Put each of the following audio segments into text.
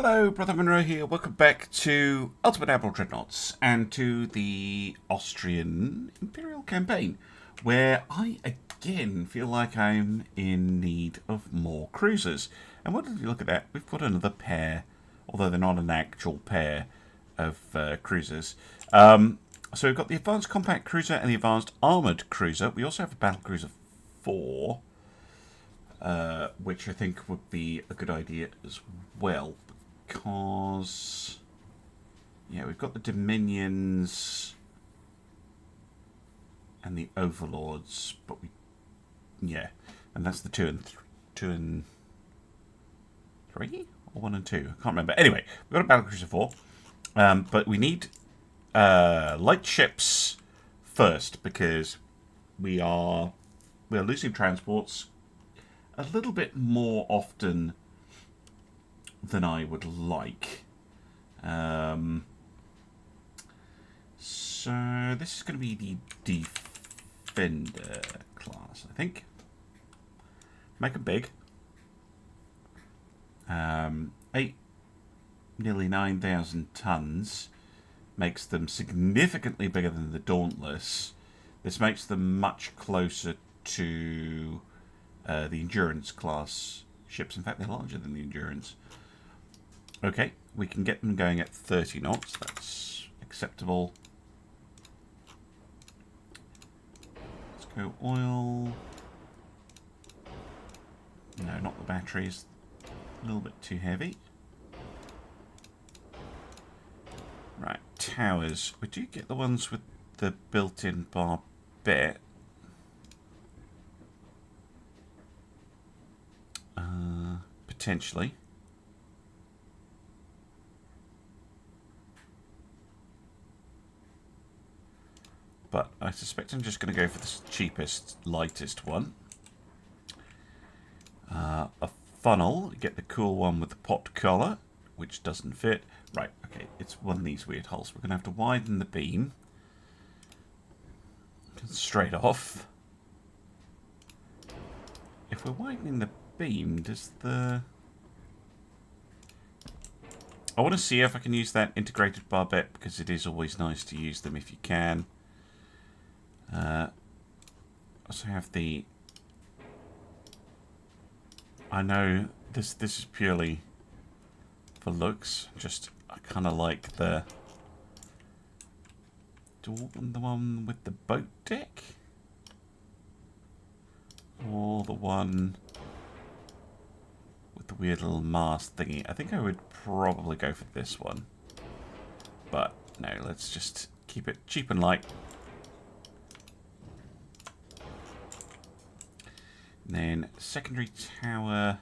Hello, Brother Monroe here. Welcome back to Ultimate Admiral Dreadnoughts and to the Austrian Imperial campaign, where I again feel like I'm in need of more cruisers. And what did you look at that? We've got another pair, although they're not an actual pair of cruisers. So we've got the Advanced Compact Cruiser and the Advanced Armoured Cruiser. We also have a Battle Cruiser 4, which I think would be a good idea as well. Because, yeah, we've got the Dominions and the Overlords, but yeah, and that's the 2 and 3, or 1 and 2. I can't remember. Anyway, we've got a Battlecruiser 4, but we need light ships first because we are losing transports a little bit more often than I would like. So this is going to be the Defender class, I think. Make them big. 8, nearly 9,000 tons makes them significantly bigger than the Dauntless. This makes them much closer to the Endurance class ships. In fact, they're larger than the Endurance. Okay, we can get them going at 30 knots. That's acceptable. Let's go oil. No, not the batteries. A little bit too heavy. Right, towers. We do get the ones with the built-in barbette. Potentially. But I suspect I'm just going to go for the cheapest, lightest one. A funnel, get the cool one with the pot collar, which doesn't fit. Right, okay, it's one of these weird holes. We're going to have to widen the beam. Straight off. If we're widening the beam, does the... I want to see if I can use that integrated barbette, because it is always nice to use them if you can. Also have the... I know this is purely for looks. Just I kind of like the... Do I want the one with the boat deck? Or the one with the weird little mast thingy? I think I would probably go for this one. But no, let's just keep it cheap and light. And then secondary tower.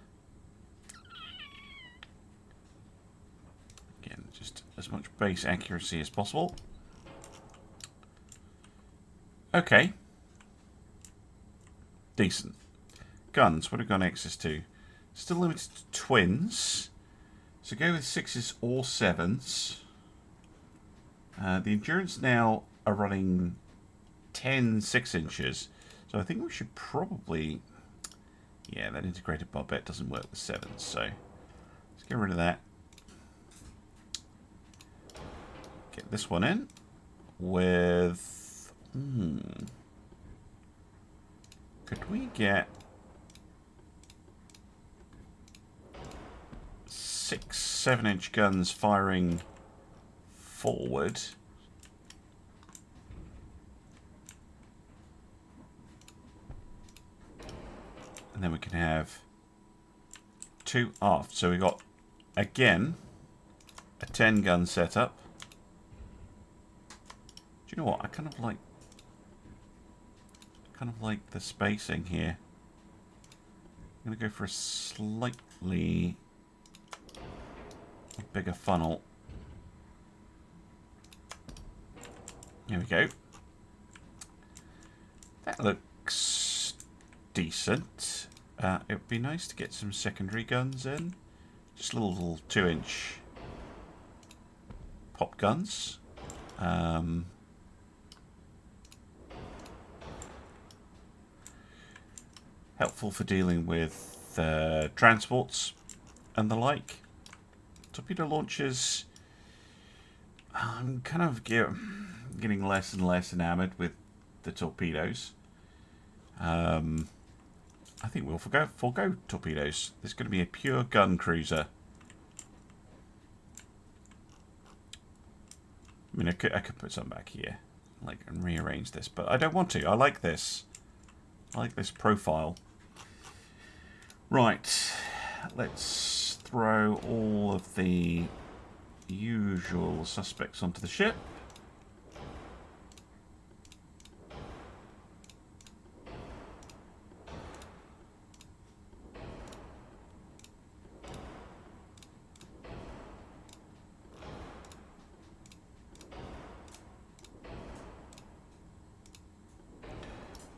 Again, just as much base accuracy as possible. Okay. Decent. Guns, what have we got access to? Still limited to twins. So go with 6s or 7s. The Endurance now are running 10 6-inches. So I think we should probably... Yeah, that integrated barbette doesn't work with 7s, so let's get rid of that. Get this one in with... Could we get 6 7-inch guns firing forward? And then we can have 2 aft. So we got, again, a 10-gun setup. Do you know what? I kind of like the spacing here. I'm going to go for a slightly bigger funnel. There we go. That looks decent. It would be nice to get some secondary guns in. Just little 2-inch pop guns. Helpful for dealing with transports and the like. Torpedo launchers. I'm kind of getting less and less enamored with the torpedoes. I think we'll forego torpedoes. There's going to be a pure gun cruiser. I mean, I could put some back here, like, and rearrange this, but I don't want to. I like this. I like this profile. Right, let's throw all of the usual suspects onto the ship.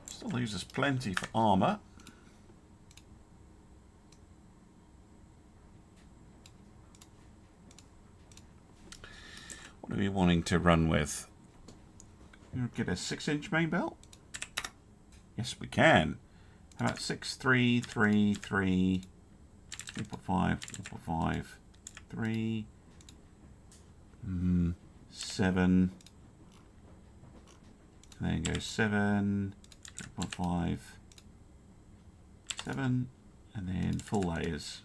Still leaves us plenty for armour. What are we wanting to run with? We'll get a 6-inch main belt? Yes, we can. How about 6, 3, 3, 3, 3.5, 4.5, 3, 7, and then go 7, 3.5, 7, and then full layers.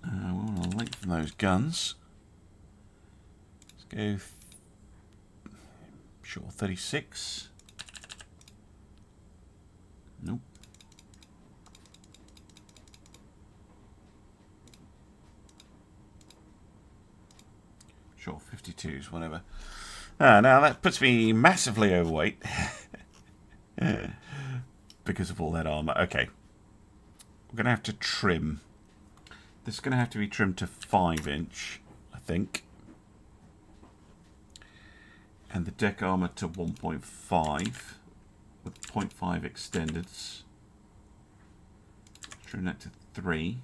We want to lengthen those guns. Let's go, sure, 36. Nope. Sure, 52s, whatever. Now that puts me massively overweight. Because of all that armour. Okay. We're going to have to trim. This is going to have to be trimmed to 5-inch, I think. And the deck armour to 1.5 with 0.5 extendeds. Trim that to 3.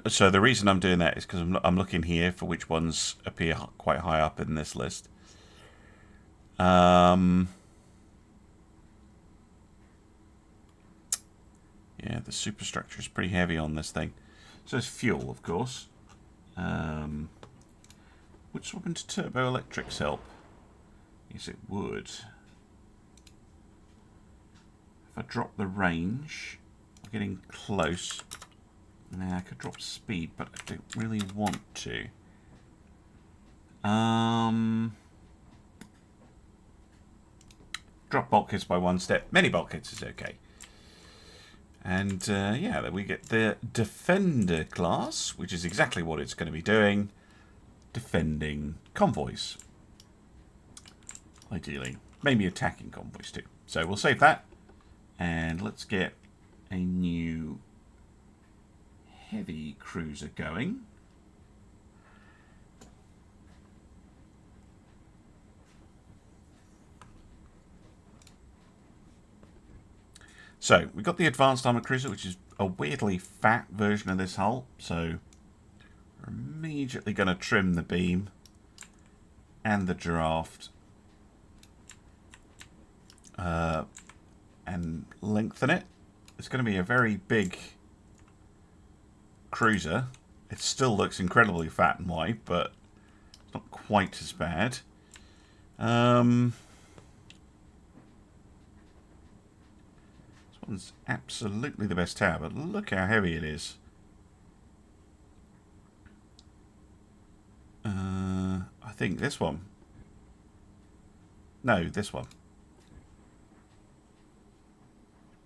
So the reason I'm doing that is because I'm looking here for which ones appear quite high up in this list. Yeah, the superstructure is pretty heavy on this thing. So it's fuel, of course. Would swapping to turbo electrics help? Yes, it would. If I drop the range, we're getting close. Now I could drop speed, but I don't really want to. Drop bulkheads by 1 step. Many bulkheads is okay. And yeah, then we get the Defender class, which is exactly what it's going to be doing. Defending convoys. Ideally. Maybe attacking convoys too. So we'll save that. And let's get a new heavy cruiser going. So we've got the advanced armor cruiser, which is a weirdly fat version of this hull. So we're immediately going to trim the beam and the draft and lengthen it. It's going to be a very big cruiser. It still looks incredibly fat and wide, but it's not quite as bad. This one's absolutely the best tower, but look how heavy it is. I think this one. No, this one.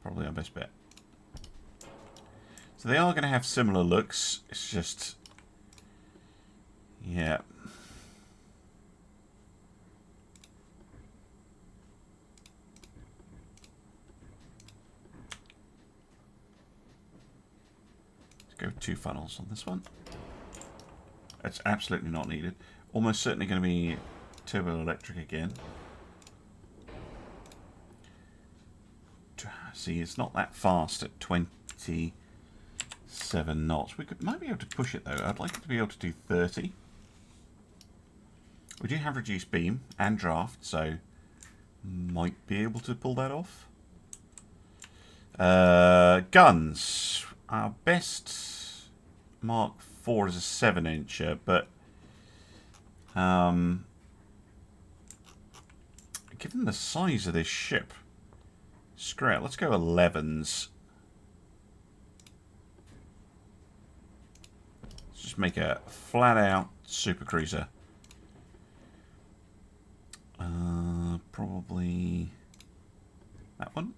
Probably our best bet. So they are going to have similar looks. It's just, yeah. Let's go with 2 funnels on this one. That's absolutely not needed. Almost certainly going to be turbo electric again. See, it's not that fast at 27 knots. We might be able to push it though. I'd like it to be able to do 30. We do have reduced beam and draft, so might be able to pull that off. Guns. Our best Mark IV is a 7-incher, but given the size of this ship, screw it, let's go 11s. Let's just make a flat-out supercruiser. Probably that one.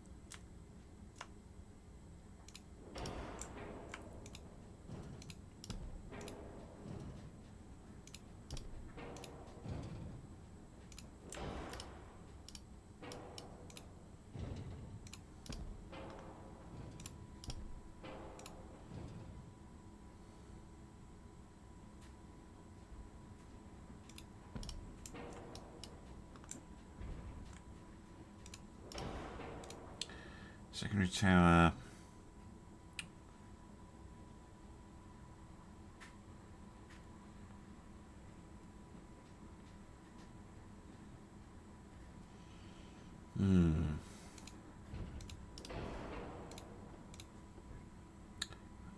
Secondary tower.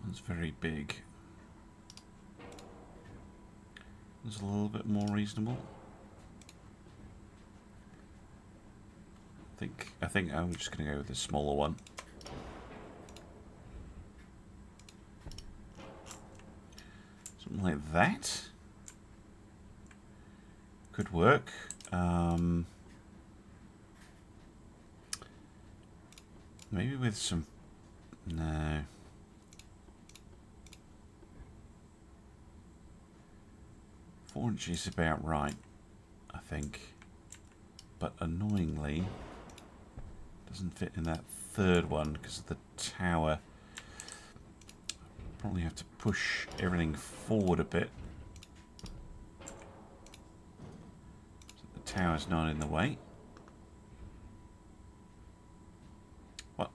That's very big. That's a little bit more reasonable. I think I'm just going to go with the smaller one. Something like that could work. Maybe with some... No. 4 inches is about right, I think. But annoyingly, doesn't fit in that third one because of the tower. Probably have to push everything forward a bit. So the tower's not in the way. What?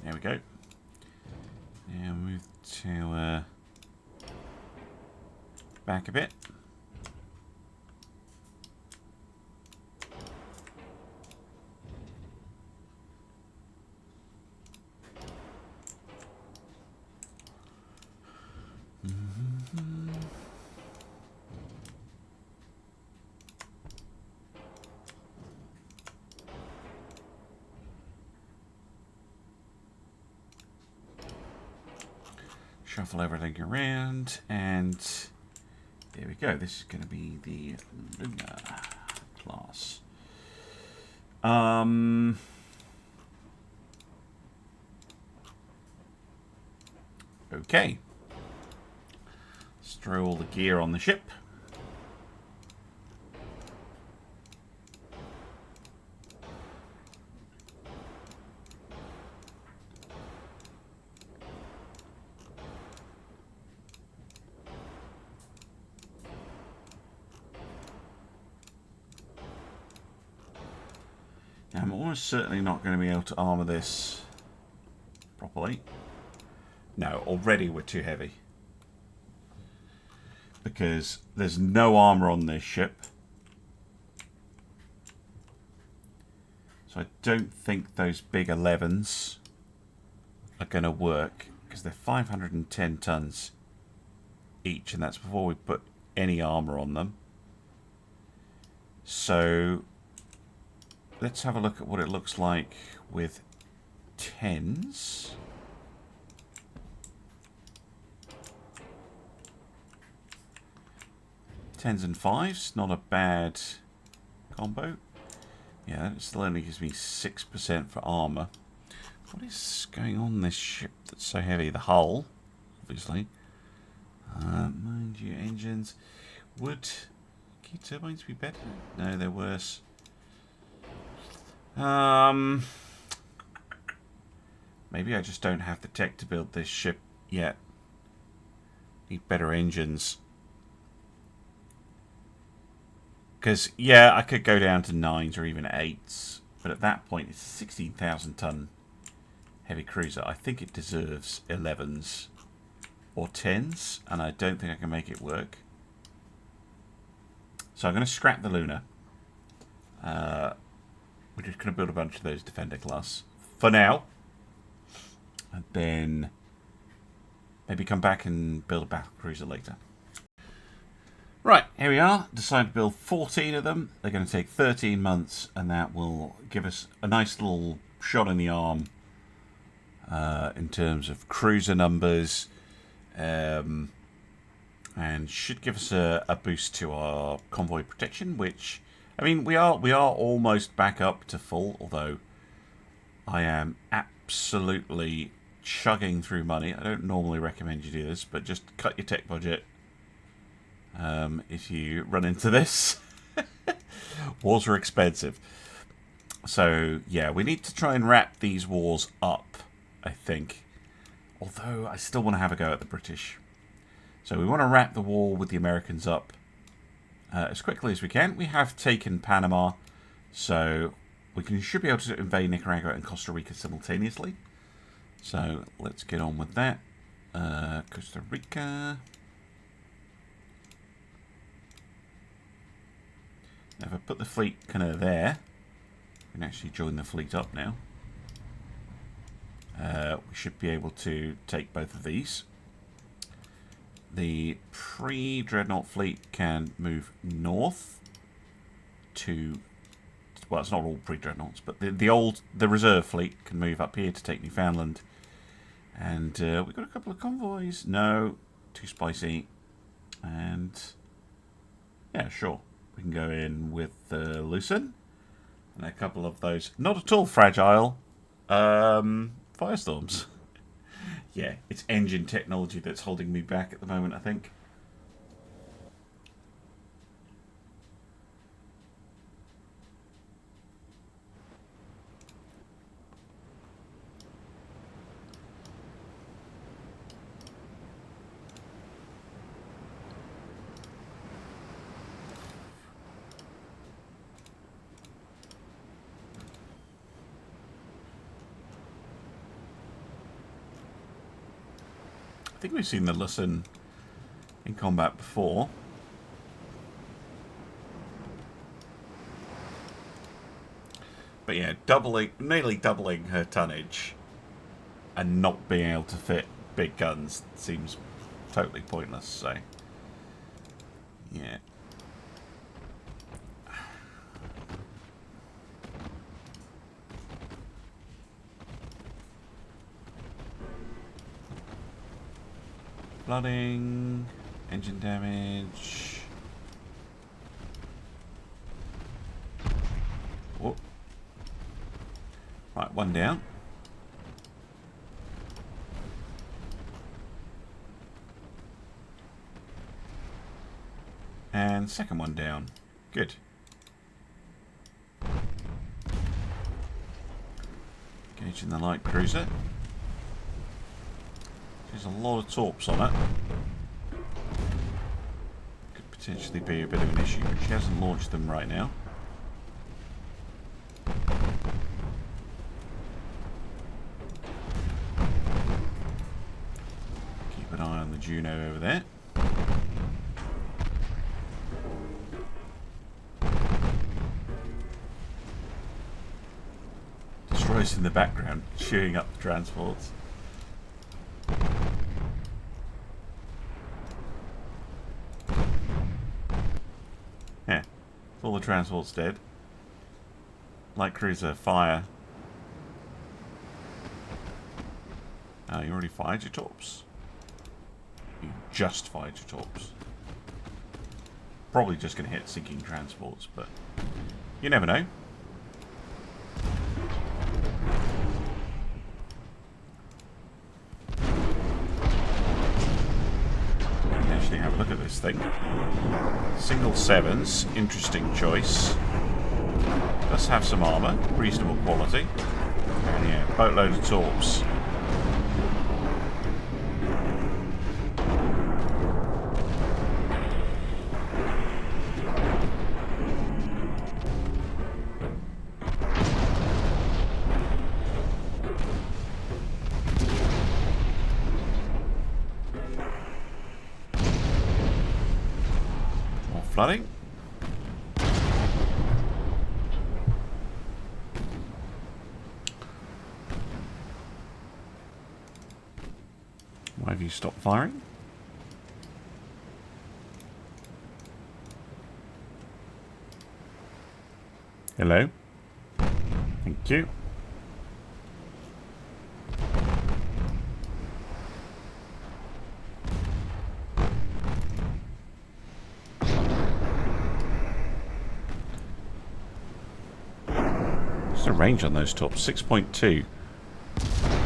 There we go. Now move the tower back a bit. Shuffle everything around, and there we go. This is going to be the Lunar class. Okay. Let's throw all the gear on the ship. I'm almost certainly not going to be able to armour this properly. No, already we're too heavy. Because there's no armour on this ship. So I don't think those big 11s are going to work. Because they're 510 tons each, and that's before we put any armour on them. So let's have a look at what it looks like with 10s. Tens and 5s, not a bad combo. Yeah, that still only gives me 6% for armour. What is going on this ship that's so heavy? The hull, obviously. Mind you, engines. Would key turbines be better? No, they're worse. Maybe I just don't have the tech to build this ship yet. Need better engines. Because, yeah, I could go down to 9s or even 8s. But at that point, it's a 16,000 ton heavy cruiser. I think it deserves 11s or 10s. And I don't think I can make it work. So I'm going to scrap the Luna. We're just going to build a bunch of those Defender class for now. And then maybe come back and build a battle cruiser later. Right, here we are. Decided to build 14 of them. They're going to take 13 months, and that will give us a nice little shot in the arm in terms of cruiser numbers, and should give us a boost to our convoy protection. Which, I mean, we are almost back up to full. Although I am absolutely chugging through money. I don't normally recommend you do this, but just cut your tech budget. If you run into this. Wars are expensive. So, yeah, we need to try and wrap these wars up, I think. Although, I still want to have a go at the British. So, we want to wrap the war with the Americans up as quickly as we can. We have taken Panama, so should be able to invade Nicaragua and Costa Rica simultaneously. So, let's get on with that. Costa Rica... Now, if I put the fleet kind of there, we can actually join the fleet up now. We should be able to take both of these. The pre-dreadnought fleet can move north to... Well, it's not all pre-dreadnoughts, but the reserve fleet can move up here to take Newfoundland. And we've got a couple of convoys. No, too spicy. And yeah, sure. We can go in with Lucen and a couple of those not at all fragile Firestorms. Yeah, it's engine technology that's holding me back at the moment, I think. I think we've seen the Lucen in combat before. But yeah, nearly doubling her tonnage and not being able to fit big guns seems totally pointless, so yeah. Flooding, engine damage. Oh. Right, one down. And second one down. Good. Engaging the light cruiser. There's a lot of torps on it. Could potentially be a bit of an issue, but she hasn't launched them right now. Keep an eye on the Juno over there. Destroys in the background, chewing up the transports. All the transport's dead. Light cruiser, fire. Oh, you already fired your torps. You just fired your torps. Probably just going to hit sinking transports, but you never know. Actually, have a look at this thing. Single sevens, interesting choice. Does have some armour, reasonable quality. And yeah, boatload of torps. flooding. Why have you stopped firing? Hello? Thank you. What's the range on those torps? 6.2.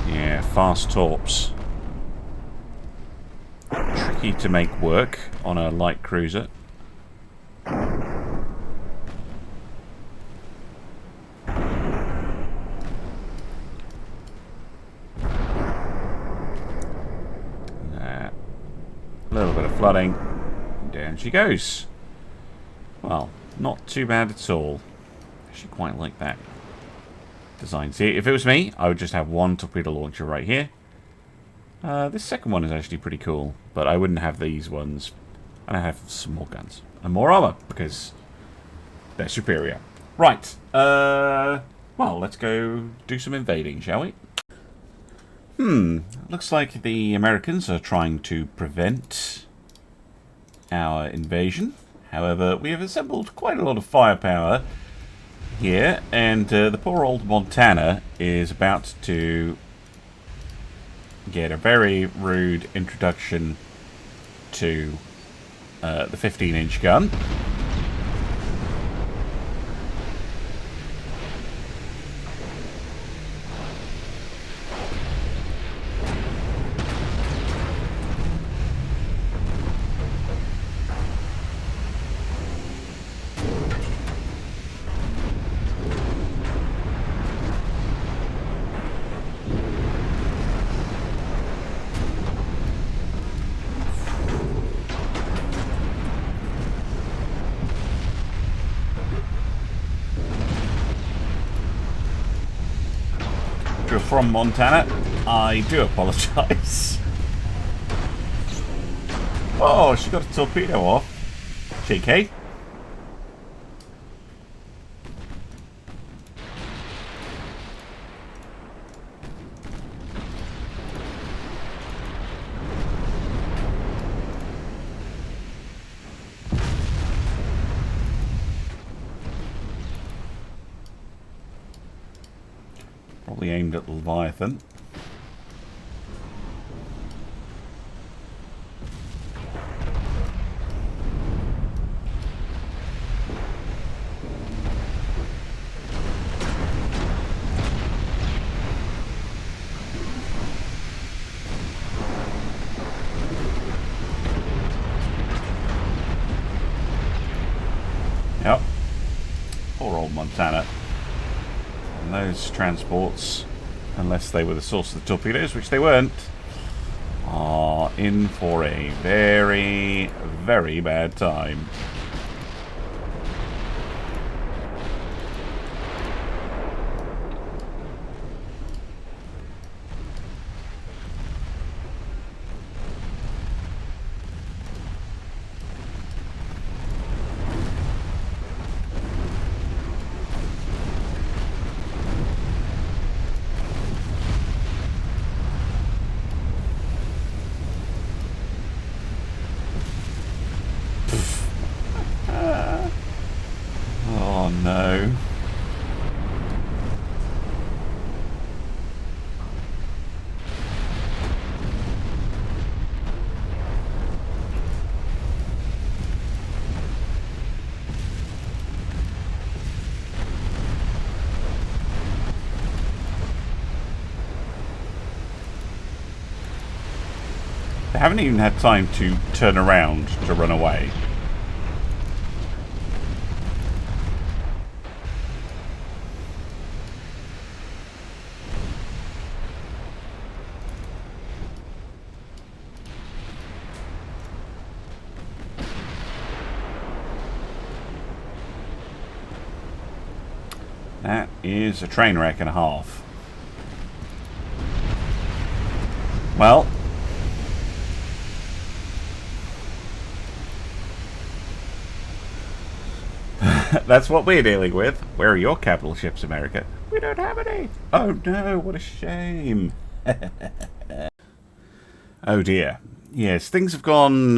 Yeah, fast torps. Tricky to make work on a light cruiser. Flooding. Down she goes. Well, not too bad at all. Actually quite like that design. See, if it was me, I would just have one torpedo launcher right here. This second one is actually pretty cool, but I wouldn't have these ones. And I have some more guns and more armor because they're superior. Right. Well, let's go do some invading, shall we? Looks like the Americans are trying to prevent our invasion. However, we have assembled quite a lot of firepower here, and the poor old Montana is about to get a very rude introduction to the 15-inch gun. From Montana, I do apologise. Oh, she got a torpedo off. Cheeky. Probably aimed at the Leviathan. Yep. Poor old Montana. And those transports, unless they were the source of the torpedoes, which they weren't, are in for a very, very bad time. No. They haven't even had time to turn around to run away. That is a train wreck and a half. Well, That's what we're dealing with. Where are your capital ships, America? We don't have any. Oh no, what a shame. Oh dear. Yes, things have gone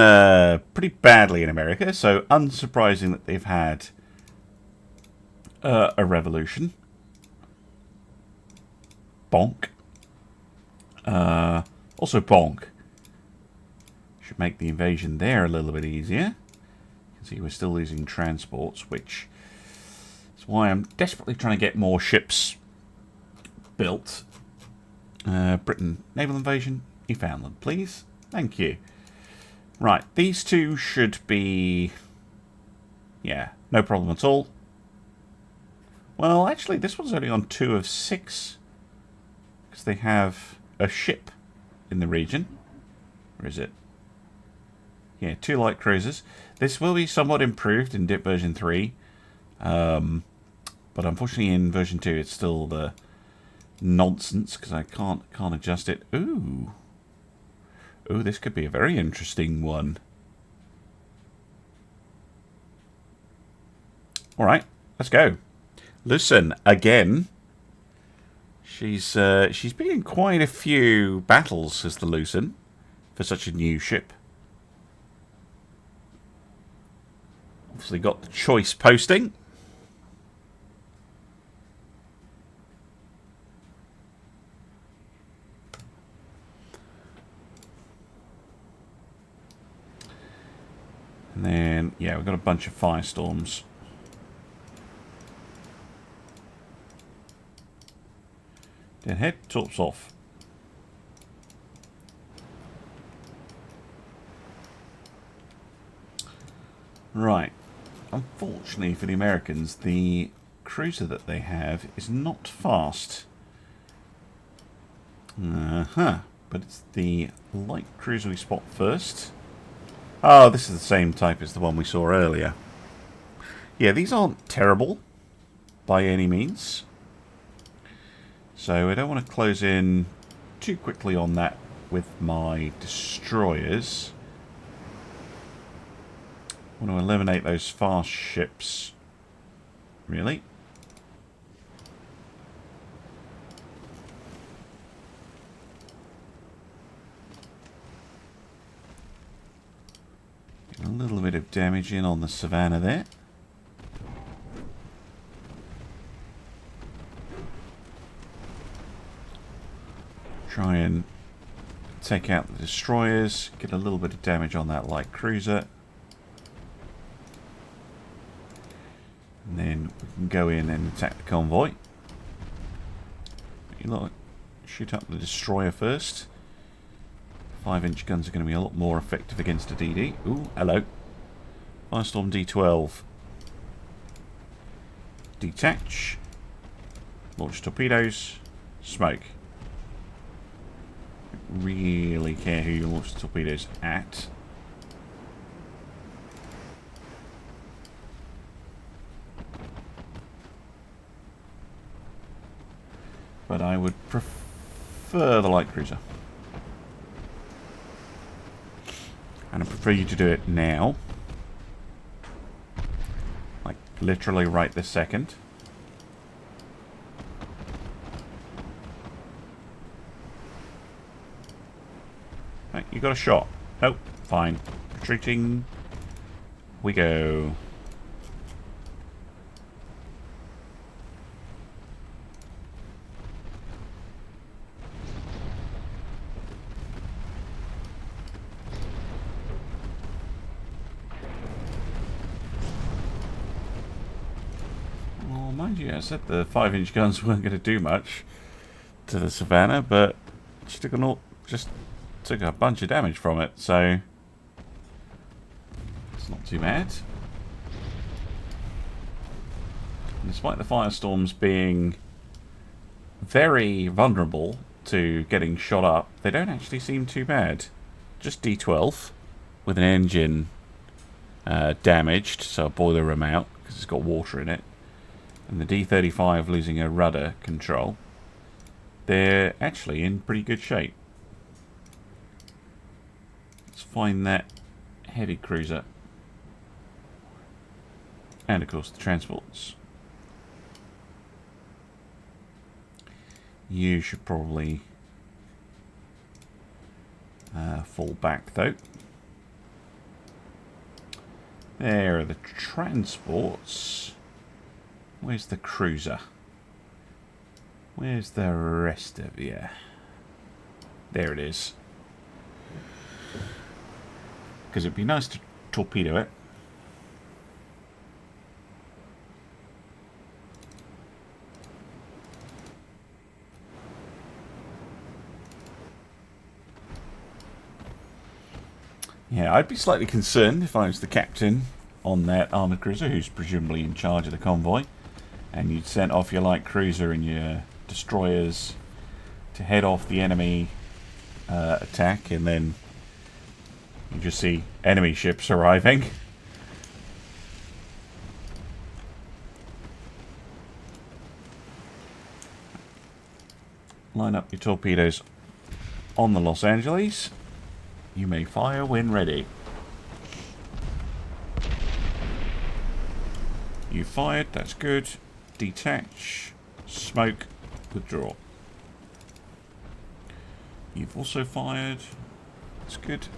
pretty badly in America, so unsurprising that they've had a revolution. Bonk. Also bonk. Should make the invasion there a little bit easier. You can see we're still losing transports, which is why I'm desperately trying to get more ships built. Britain, naval invasion. Newfoundland, please. Thank you. Right, these two should be... yeah, no problem at all. Well, actually, this one's only on 2 of 6. Because they have a ship in the region. Where is it? Yeah, 2 light cruisers. This will be somewhat improved in DIP version 3. But unfortunately in version 2 it's still the nonsense because I can't adjust it. Ooh. Ooh, this could be a very interesting one. Alright, let's go. Listen, again. She's been in quite a few battles as the Lucen for such a new ship. Obviously got the choice posting. And then, yeah, we've got a bunch of firestorms. Deadhead, torps off. Right. Unfortunately for the Americans, the cruiser that they have is not fast. But it's the light cruiser we spot first. Oh, this is the same type as the one we saw earlier. Yeah, these aren't terrible by any means. So I don't want to close in too quickly on that with my destroyers. I want to eliminate those fast ships. Really? Get a little bit of damage in on the Savannah there. Try and take out the destroyers, get a little bit of damage on that light cruiser. And then we can go in and attack the convoy. You lot shoot up the destroyer first. 5-inch guns are going to be a lot more effective against a DD. Ooh, hello. Firestorm D12. Detach. Launch torpedoes. Smoke. Really care who you launch the torpedoes at. But I would prefer the light cruiser. And I prefer you to do it now. Like literally right this second. Right, you got a shot. Nope, fine. Retreating. We go. Well, mind you, I said the 5-inch guns weren't going to do much to the Savannah, but she took took a bunch of damage from it, so it's not too bad. And despite the firestorms being very vulnerable to getting shot up, they don't actually seem too bad. Just D12 with an engine damaged, so a boiler room out because it's got water in it, and the D35 losing a rudder control. They're actually in pretty good shape. Find that heavy cruiser. And of course the transports. You should probably fall back though. There are the transports. Where's the cruiser? Where's the rest of you? There it is. Because it'd be nice to torpedo it. Yeah, I'd be slightly concerned if I was the captain on that armoured cruiser, who's presumably in charge of the convoy, and you'd sent off your light cruiser and your destroyers to head off the enemy attack, and then you just see enemy ships arriving. Line up your torpedoes on the Los Angeles. You may fire when ready. You fired, that's good. Detach, smoke, withdraw. You've also fired, that's good.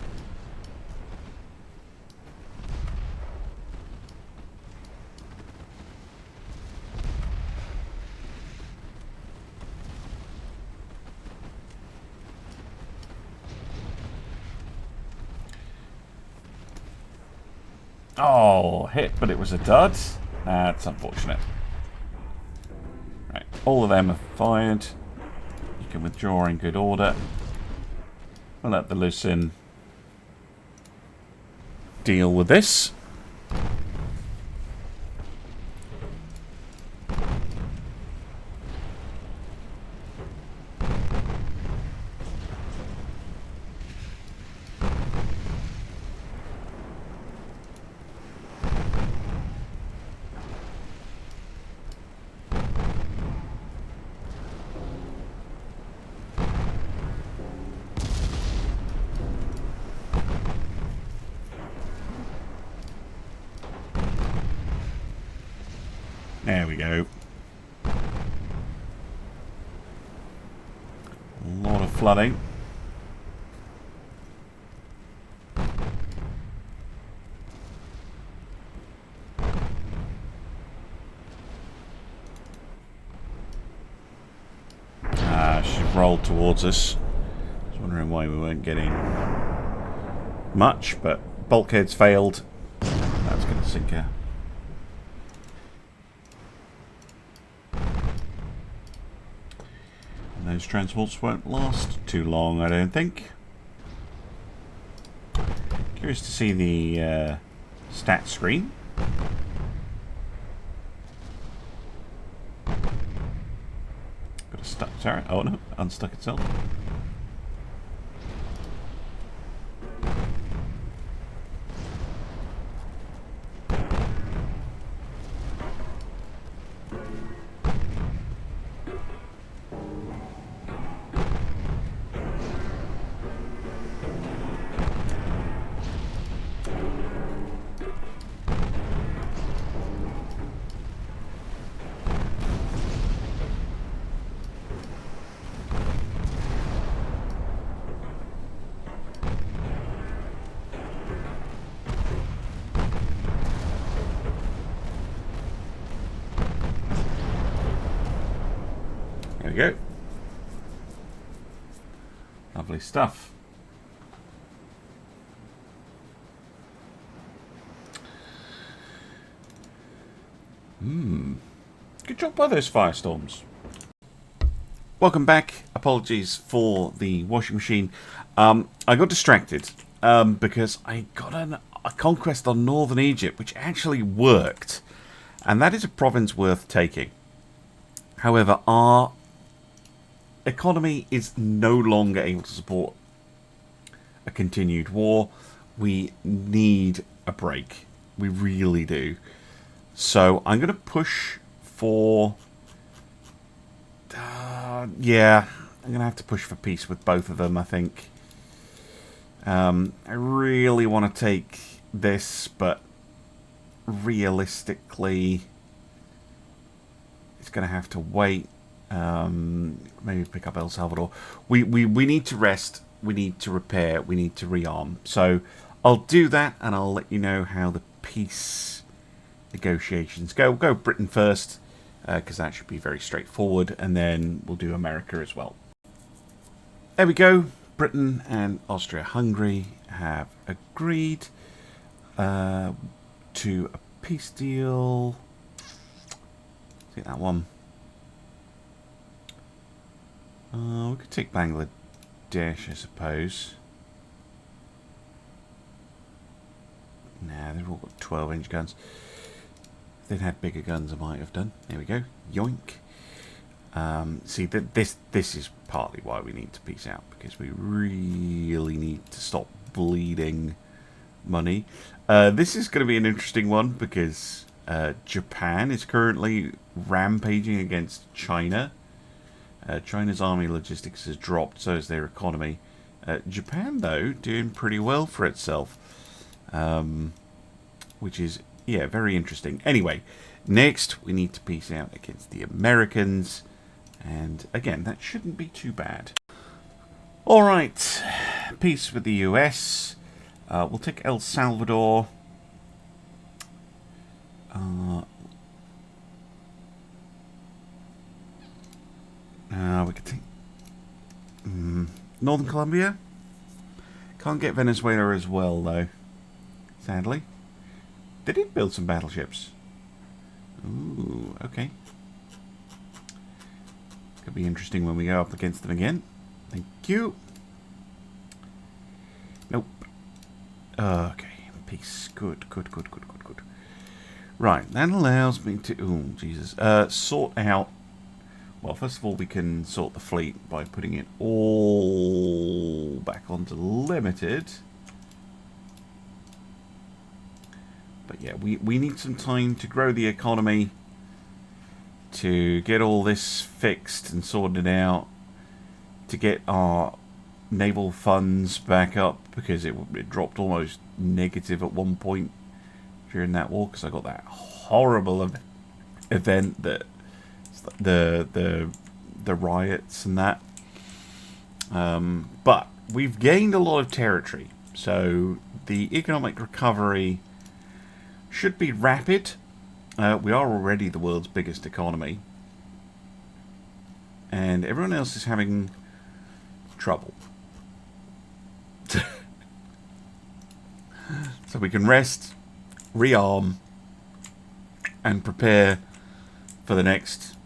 Oh, hit, but it was a dud. That's unfortunate. Right, all of them are fired. You can withdraw in good order. We'll let the Lucin deal with this. There we go. A lot of flooding. She rolled towards us. I was wondering why we weren't getting much, but bulkheads failed. That's going to sink her. Those transports won't last too long, I don't think. Curious to see the stat screen. Got a stuck turret. Oh no, unstuck itself. There we go. Lovely stuff. Good job by those firestorms. Welcome back. Apologies for the washing machine. I got distracted because I got a conquest on northern Egypt, which actually worked. And that is a province worth taking. However, our economy is no longer able to support a continued war. We need a break. We really do. So I'm going to push for... yeah, I'm going to have to push for peace with both of them, I think. I really want to take this, but realistically, it's going to have to wait. Maybe pick up El Salvador. We need to rest. We need to repair. We need to rearm. So I'll do that, and I'll let you know how the peace negotiations go. We'll go Britain first, because that should be very straightforward, and then we'll do America as well. There we go. Britain and Austria-Hungary have agreed to a peace deal. Take that one. We could take Bangladesh, I suppose. Nah, they've all got 12-inch guns. If they'd had bigger guns, I might have done. There we go. Yoink. See, this is partly why we need to peace out, because we really need to stop bleeding money. This is going to be an interesting one, because Japan is currently rampaging against China. China's army logistics has dropped, so has their economy. Japan, though, doing pretty well for itself, which is, yeah, very interesting. Anyway, next we need to peace out against the Americans, and again, that shouldn't be too bad. All right, peace with the US. We'll take El Salvador. We could take Northern Colombia. Can't get Venezuela as well, though, sadly. They did build some battleships. Ooh, okay. Could be interesting when we go up against them again. Thank you. Nope. Okay, peace. Good. Right, that allows me to... Oh, Jesus. Sort out... Well, first of all, we can sort the fleet by putting it all back onto limited. But yeah, we need some time to grow the economy, to get all this fixed and sorted out, to get our naval funds back up, because it dropped almost negative at one point during that war, because I got that horrible event that the riots and that. But we've gained a lot of territory, so the economic recovery should be rapid. We are already the world's biggest economy, and everyone else is having trouble. So we can rest, rearm, and prepare for the next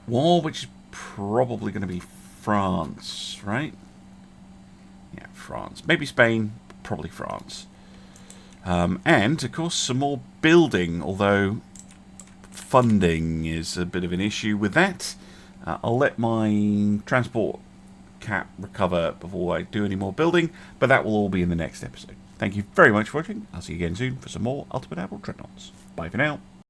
war, which is probably going to be France, right? Yeah, France. Maybe Spain, probably France. And, of course, some more building, although funding is a bit of an issue with that. I'll let my transport cap recover before I do any more building, but that will all be in the next episode. Thank you very much for watching. I'll see you again soon for some more Ultimate Admiral Dreadnoughts. Bye for now.